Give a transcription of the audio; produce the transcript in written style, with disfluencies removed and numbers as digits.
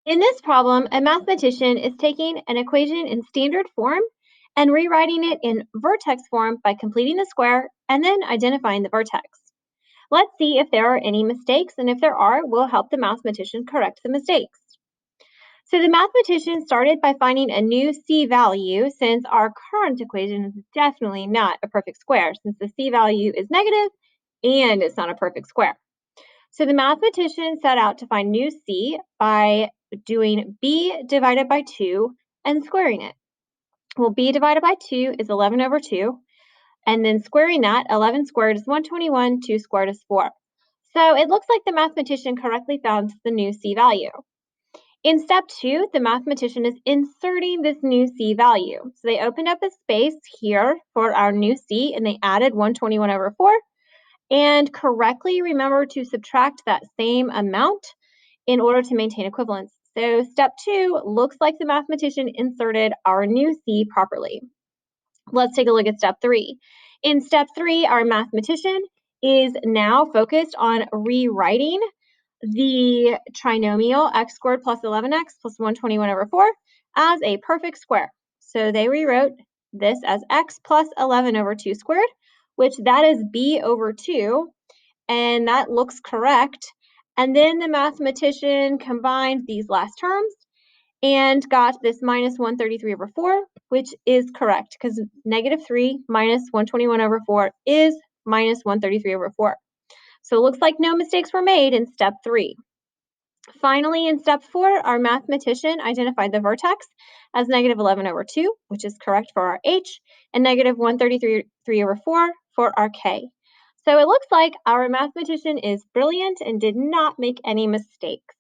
In this problem, a mathematician is taking an equation in standard form and rewriting it in vertex form by completing the square and then identifying the vertex. Let's see if there are any mistakes, and if there are, we'll help the mathematician correct the mistakes. So the mathematician started by finding a new c value, since our current equation is definitely not a perfect square, since the c value is negative and it's not a perfect square. So the mathematician set out to find new c by doing b divided by 2 and squaring it. Well, b divided by 2 is 11 over 2, and then squaring that, 11 squared is 121, 2 squared is 4. So it looks like the mathematician correctly found the new c value. In step 2, the mathematician is inserting this new c value. So they opened up a space here for our new c, and they added 121 over 4, and correctly remember to subtract that same amount in order to maintain equivalence. So step 2 looks like the mathematician inserted our new c properly. Let's take a look at step 3. In step 3, our mathematician is now focused on rewriting the trinomial x squared plus 11x plus 121 over 4 as a perfect square. So they rewrote this as x plus 11 over 2 squared, which that is b over 2, and that looks correct. And then the mathematician combined these last terms and got this minus 133 over 4, which is correct because negative 3 minus 121 over 4 is minus 133 over 4. So it looks like no mistakes were made in step 3. Finally, in step 4, our mathematician identified the vertex as negative 11 over 2, which is correct for our h, and negative 133 over 4 for our k. So it looks like our mathematician is brilliant and did not make any mistakes.